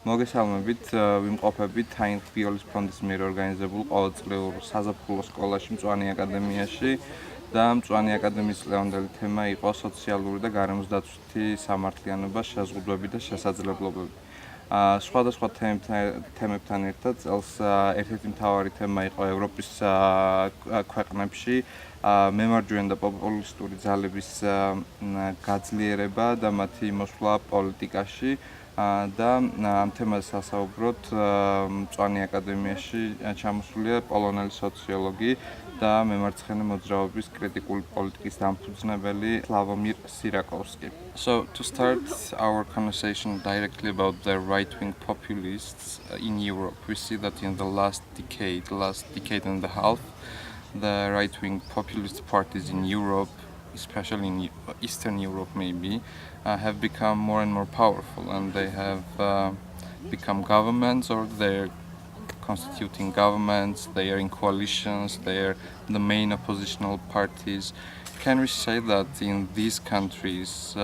მოგესალმებით, ვიმყოფებით თანხმობის ფონდის მიერ ორგანიზებულ ყოველწლიურ საზაფხულო სკოლაში მწვანე აკადემიაში და მწვანე აკადემიის წლევანდელი თემა იყო სოციალური და გარემოსდაცვითი სამართლიანობა, შეზღუდვები და შესაძლებლობები. სხვადასხვა თემებთან ერთად წელს ერთ-ერთი მთავარი თემა იყო ევროპის ქვეყნებში მემარჯვენე და პოპულისტური ძალების გაძლიერება და მათი მოსვლა პოლიტიკაში. და ამ თემაზე სასაუბროთ მწვანე აკადემიაში ჩამოსულია პოლონელი სოციოლოგი და მემარცხენე მოძრაობის კრიტიკული პოლიტიკის დამფუძნებელი Slawomir Sierakowski. So to start our conversation directly about the right-wing populists in Europe, we see that in the last decade and a half, the right-wing populist parties in Europe, especially in Eastern Europe maybe, have become more and more powerful, and they have become governments, or they're constituting governments, they are in coalitions, they are the main oppositional parties. Can we say that in these countries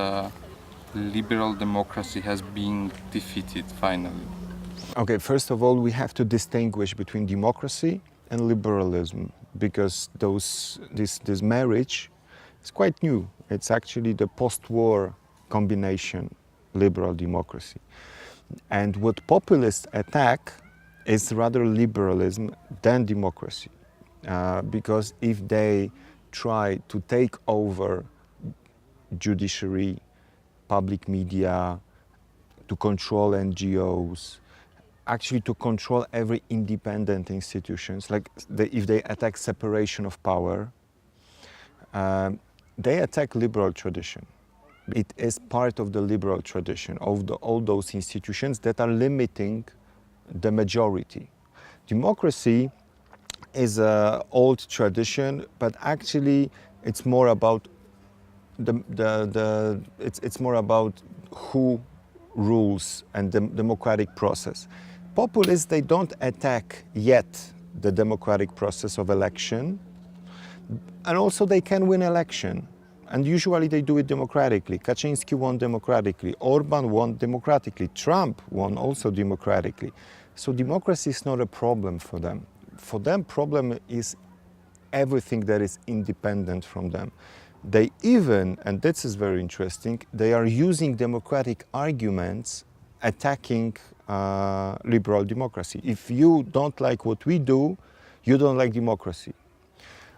liberal democracy has been defeated finally? Okay, first of all, we have to distinguish between democracy and liberalism, because this marriage is quite new. It's actually the post-war combination, liberal democracy. And what populists attack is rather liberalism than democracy. Because if they try to take over judiciary, public media, to control NGOs, actually to control every independent institutions, like if they attack separation of power, they attack liberal tradition. It is part of the liberal tradition of all those institutions that are limiting the majority. Democracy is an old tradition, but actually it's more about it's more about who rules and the democratic process. Populists, they don't attack yet the democratic process of election, and also they can win election. And usually they do it democratically. Kaczynski won democratically. Orban won democratically. Trump won also democratically. So democracy is not a problem for them. For them, problem is everything that is independent from them. They even, and this is very interesting, they are using democratic arguments attacking liberal democracy. If you don't like what we do, you don't like democracy.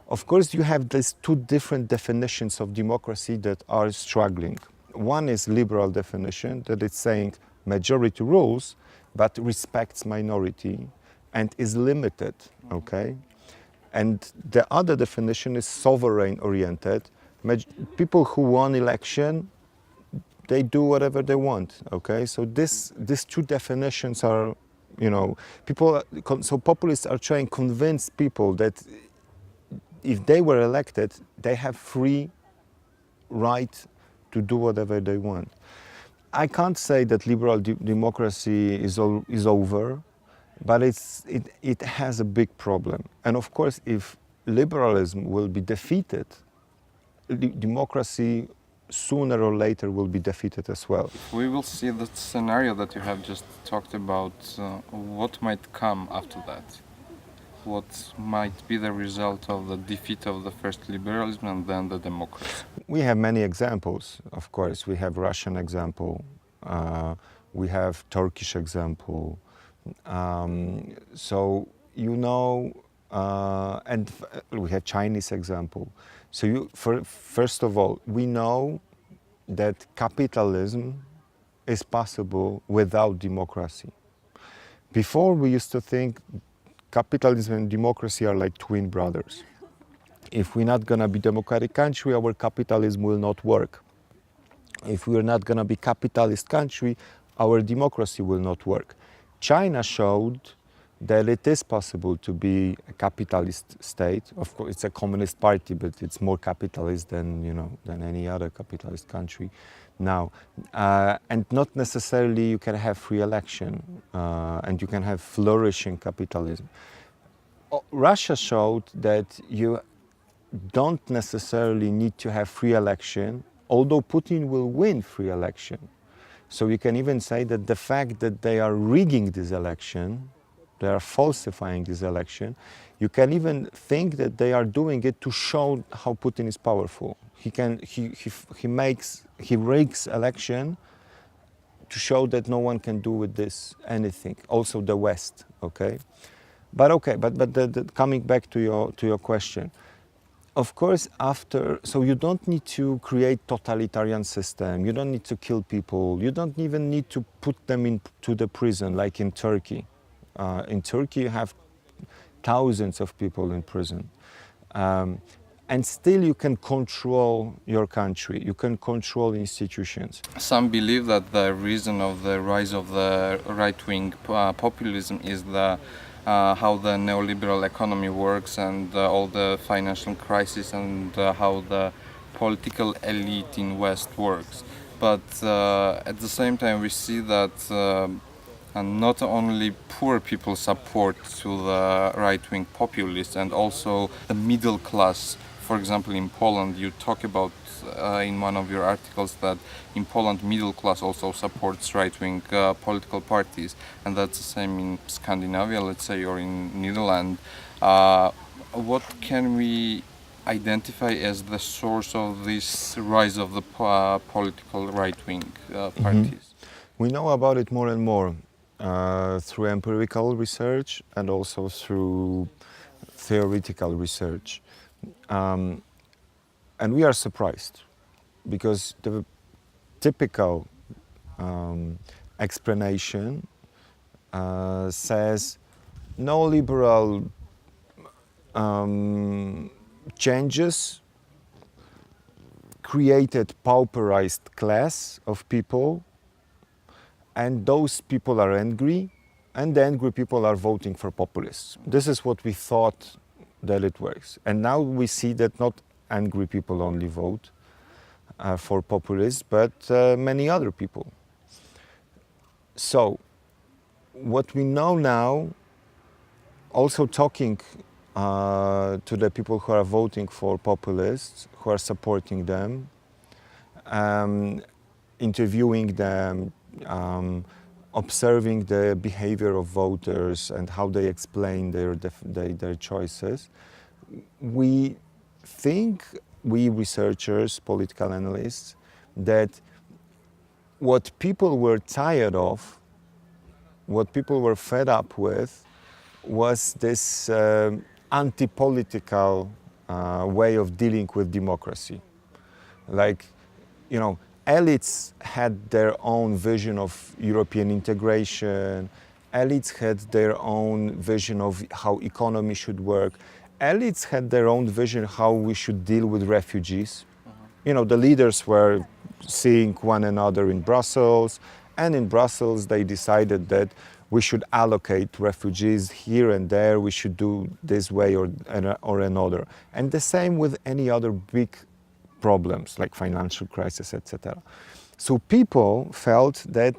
Of course, you have these two different definitions of democracy that are struggling. One is liberal definition, that it's saying majority rules, but respects minority and is limited, okay? And the other definition is sovereign-oriented. People who won election, they do whatever they want, okay? So these two definitions are, so populists are trying to convince people that if they were elected, they have free right to do whatever they want. I can't say that liberal democracy is over, but it has a big problem. And of course, if liberalism will be defeated, democracy sooner or later will be defeated as well. We will see the scenario that you have just talked about. What might come after that? What might be the result of the defeat of the first liberalism and then the democracy? We have many examples, of course. We have Russian example, we have Turkish example. And we have Chinese example. So first of all, we know that capitalism is possible without democracy. Before, we used to think capitalism and democracy are like twin brothers. If we're not going to be democratic country, our capitalism will not work. If we're not going to be capitalist country, our democracy will not work. China showed that it is possible to be a capitalist state. Of course, it's a communist party, but it's more capitalist than any other capitalist country now. And not necessarily you can have free election and you can have flourishing capitalism. Russia showed that you don't necessarily need to have free election, although Putin will win free election. So you can even say that the fact that they are rigging this election, they are falsifying this election, you can even think that they are doing it to show how Putin is powerful. He rigs election to show that no one can do with this anything. Also the West, okay? But coming back to your question, of course, so you don't need to create totalitarian system. You don't need to kill people. You don't even need to put them into the prison, like in Turkey. In Turkey, you have thousands of people in prison. And still you can control your country. You can control institutions. Some believe that the reason of the rise of the right-wing populism is how the neoliberal economy works and all the financial crisis and how the political elite in West works. But at the same time, we see that and not only poor people support to the right-wing populists, and also the middle class. For example, in Poland, you talk about in one of your articles that in Poland, middle class also supports right-wing political parties, and that's the same in Scandinavia, let's say, or in Netherlands. What can we identify as the source of this rise of the political right-wing parties? We know about it more and more. Through empirical research and also through theoretical research. And we are surprised because the typical explanation says neoliberal changes created pauperized class of people, and those people are angry, and the angry people are voting for populists. This is what we thought that it works. And now we see that not angry people only vote for populists, but many other people. So what we know now, also talking to the people who are voting for populists, who are supporting them, interviewing them, observing the behavior of voters and how they explain their choices, we think, we researchers, political analysts, that what people were tired of, what people were fed up with, was this anti-political way of dealing with democracy. Like, you know, elites had their own vision of European integration. Elites had their own vision of how economy should work. Elites had their own vision how we should deal with refugees. You know, the leaders were seeing one another in Brussels, and in Brussels they decided that we should allocate refugees here and there, we should do this way or another. And the same with any other big problems like financial crisis, etc. So people felt that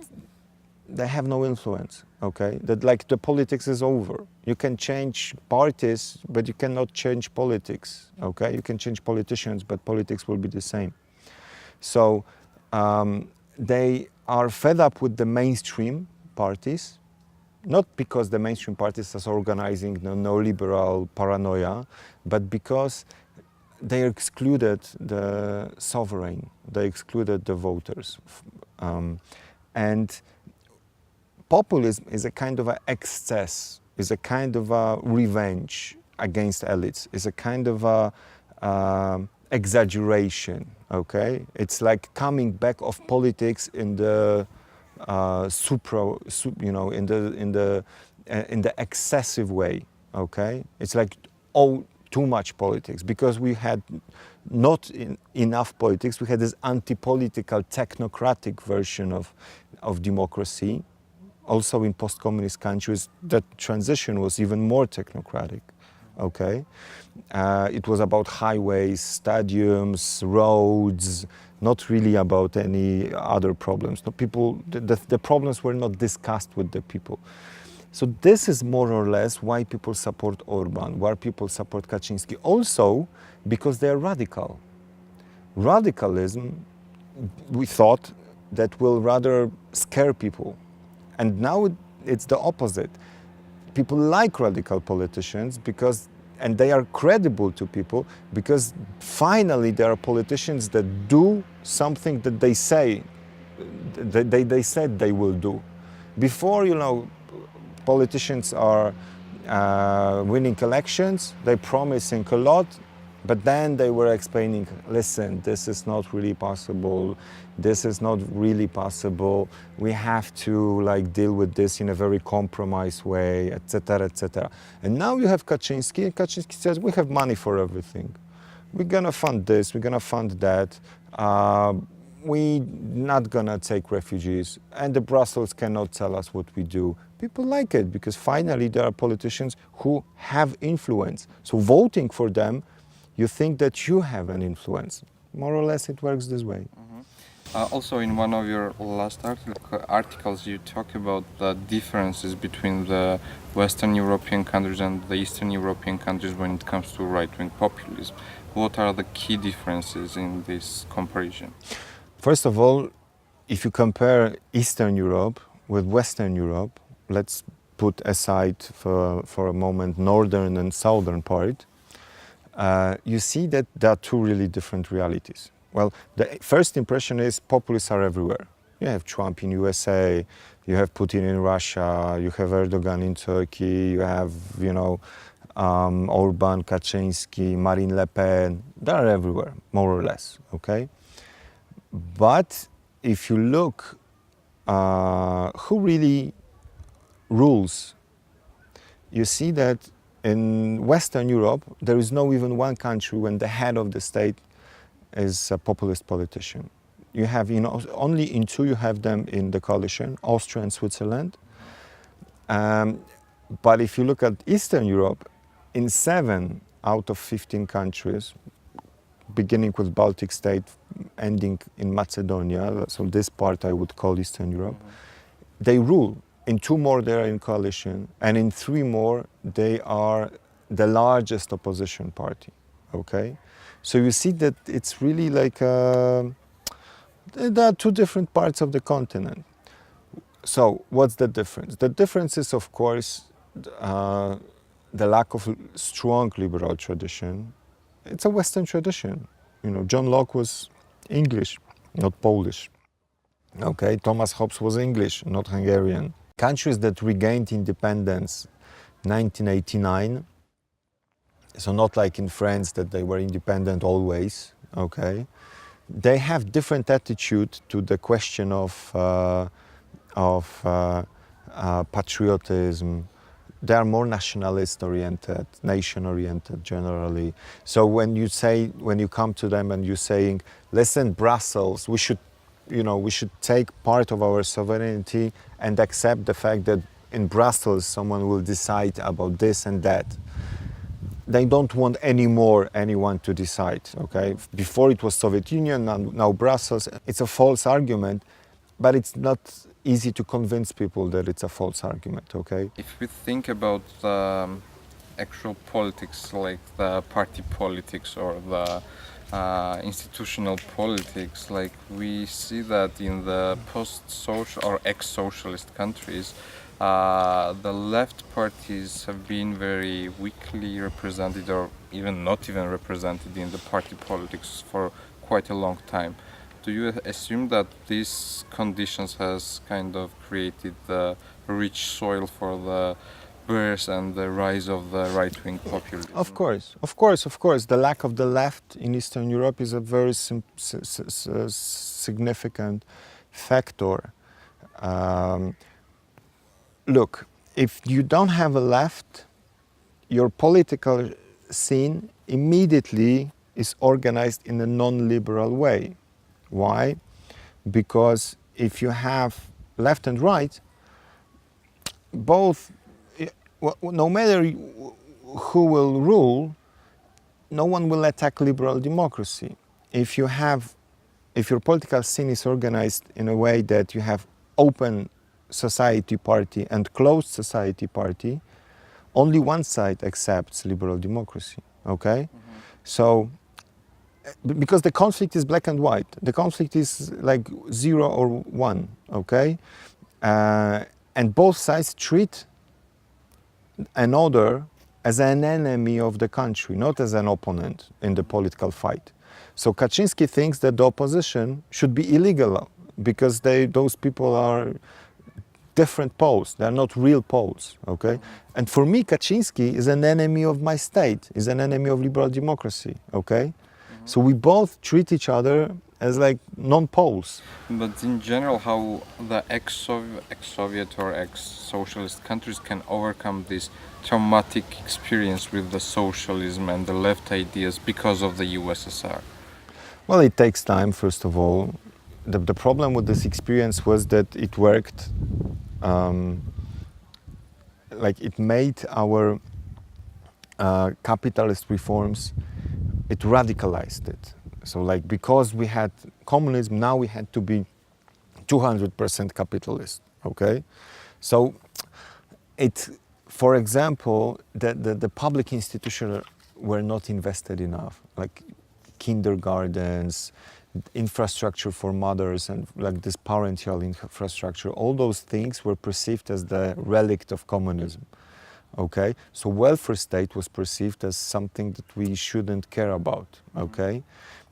they have no influence, okay? That like the politics is over. You can change parties, but you cannot change politics, okay? You can change politicians, but politics will be the same. So they are fed up with the mainstream parties, not because the mainstream parties are organizing the neoliberal paranoia, but because they excluded the sovereign, they excluded the voters. And populism is a kind of an excess, is a kind of a revenge against elites, is a kind of a exaggeration, okay? It's like coming back of politics in the in the excessive way, okay? It's like too much politics, because we had not enough politics. We had this anti-political, technocratic version of democracy. Also in post-communist countries, that transition was even more technocratic, okay? It was about highways, stadiums, roads, not really about any other problems. No, the problems were not discussed with the people. So this is more or less why people support Orban, why people support Kaczynski. Also because they are radical. Radicalism, we thought, that will rather scare people. And now it's the opposite. People like radical politicians and they are credible to people because finally there are politicians that do something that they say, they said they will do. Before, politicians are winning elections, they're promising a lot, but then they were explaining, listen, this is not really possible, we have to deal with this in a very compromised way, etc., etc. And now you have Kaczynski, and Kaczynski says, we have money for everything. We're gonna fund this, we're gonna fund that, we're not gonna take refugees, and the Brussels cannot tell us what we do. People like it because finally there are politicians who have influence. So voting for them, you think that you have an influence. More or less it works this way. Also, in one of your last articles, you talk about the differences between the Western European countries and the Eastern European countries when it comes to right-wing populism. What are the key differences in this comparison? First of all, if you compare Eastern Europe with Western Europe, let's put aside for a moment Northern and Southern part, you see that there are two really different realities. Well, the first impression is populists are everywhere. You have Trump in USA, you have Putin in Russia, you have Erdogan in Turkey, you have, Orban, Kaczynski, Marine Le Pen. They're everywhere, more or less, okay? But if you look who really rules, you see that in Western Europe, there is no even one country when the head of the state is a populist politician. You have, only in two you have them in the coalition, Austria and Switzerland. But if you look at Eastern Europe, in 7 out of 15 countries, beginning with Baltic state, ending in Macedonia, so this part I would call Eastern Europe, they rule. In 2 more they are in coalition, and in 3 more they are the largest opposition party, okay? So you see that it's really there are 2 different parts of the continent. So what's the difference? The difference is, of course, the lack of strong liberal tradition. It's a Western tradition. John Locke was English, not Polish. Okay, Thomas Hobbes was English, not Hungarian. Countries that regained independence 1989, so not like in France that they were independent always, okay? They have different attitude to the question of patriotism. They are more nationalist-oriented, nation-oriented generally. So when you come to them and you're saying, listen, Brussels, we should take part of our sovereignty and accept the fact that in Brussels someone will decide about this and that. They don't want anyone to decide, okay? Before it was Soviet Union, now Brussels. It's a false argument, but it's not easy to convince people that it's a false argument, okay? If we think about the actual politics, like the party politics or the institutional politics, we see that in the post-social or ex-socialist countries, the left parties have been very weakly represented or not even represented in the party politics for quite a long time. Do you assume that these conditions has kind of created the rich soil for the birth and the rise of the right-wing populism? Of course. The lack of the left in Eastern Europe is a very significant factor. Look, if you don't have a left, your political scene immediately is organized in a non-liberal way. Why? Because if you have left and right, both, no matter who will rule, no one will attack liberal democracy. If your political scene is organized in a way that you have open society party and closed society party, only one side accepts liberal democracy, okay? So because the conflict is black and white. The conflict is like 0 or 1, okay? And both sides treat another as an enemy of the country, not as an opponent in the political fight. So Kaczynski thinks that the opposition should be illegal because those people are different poles. They are not real poles, okay? And for me, Kaczynski is an enemy of my state, is an enemy of liberal democracy, okay? So we both treat each other as like non-poles. But in general, how the ex-Soviet or ex-socialist countries can overcome this traumatic experience with the socialism and the left ideas because of the USSR? Well, it takes time, first of all. The problem with this experience was that it worked, like it made our capitalist reforms, it radicalized it. So like because we had communism, now we had to be 200% capitalist, okay? So it, for example, the public institutions were not invested enough, like kindergartens, infrastructure for mothers and like this parental infrastructure, all those things were perceived as the relic of communism. Okay, so welfare state was perceived as something that we shouldn't care about, okay?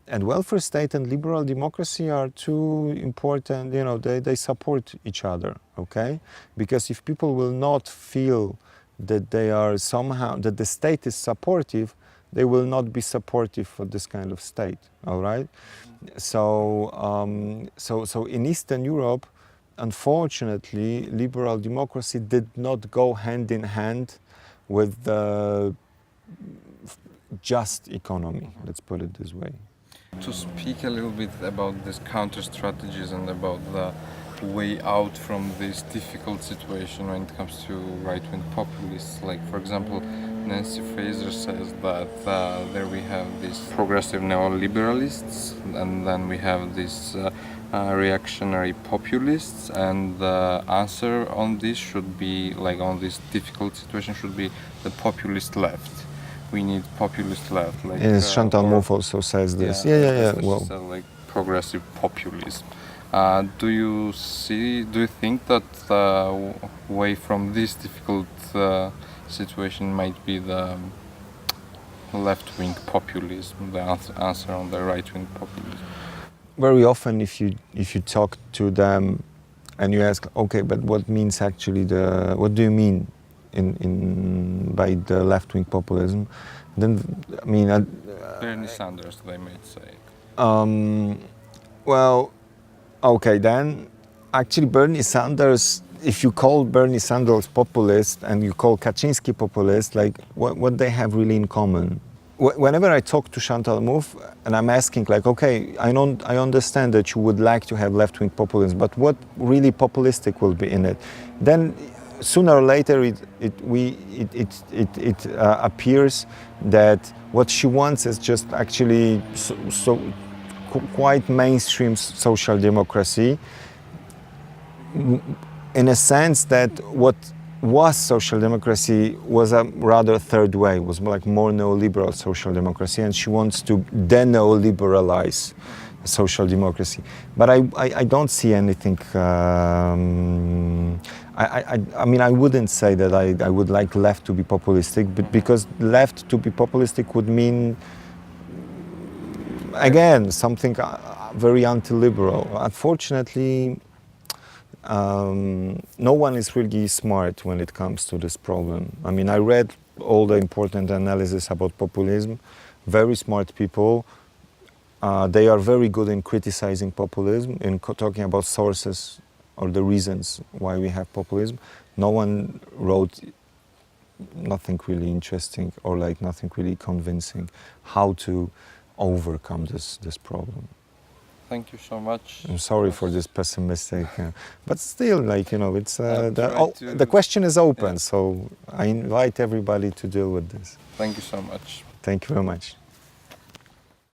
And welfare state and liberal democracy are two important, you know, they support each other, okay? Because if people will not feel that they are somehow, that the state is supportive, they will not be supportive for this kind of state, all right? So in Eastern Europe, unfortunately, liberal democracy did not go hand in hand with the just economy, let's put it this way. To speak a little bit about these counter strategies and about the way out from this difficult situation when it comes to right-wing populists, like for example, Nancy Fraser says that there we have these progressive neoliberalists and then we have these reactionary populists, and the answer on this should be, like on this difficult situation, should be the populist left. We need populist left. Like, yes, Chantal Mouffe also says this. Yeah. Well, like progressive populism. Do you think that the way from this difficult situation might be the left-wing populism, the answer on the right-wing populism? Very often, if you talk to them and you ask, okay, but what means actually what do you mean by the left-wing populism? Then, I mean, Bernie Sanders, they might say. Well, okay, then actually Bernie Sanders, if you call Bernie Sanders populist and you call Kaczynski populist, like what they have really in common? Whenever I talk to Chantal Mouffe and I'm asking, like, okay, I understand that you would like to have left-wing populism, but what really populistic will be in it? Then sooner or later it appears that what she wants is just actually quite mainstream social democracy, in a sense that what was social democracy was a rather third way, was like more neoliberal social democracy, and she wants to de-neoliberalize social democracy. But I don't see anything, I mean, I wouldn't say that I would like left to be populistic, but because left to be populistic would mean, again, something very anti-liberal. Unfortunately, no one is really smart when it comes to this problem. I mean, I read all the important analysis about populism. Very smart people. They are very good in criticizing populism, in talking about sources or the reasons why we have populism. No one wrote nothing really interesting or like nothing really convincing how to overcome this problem. Thank you so much. I'm sorry for this pessimistic, but still, like, you know, it's the question is open, so I invite everybody to deal with this. Thank you so much. Thank you very much.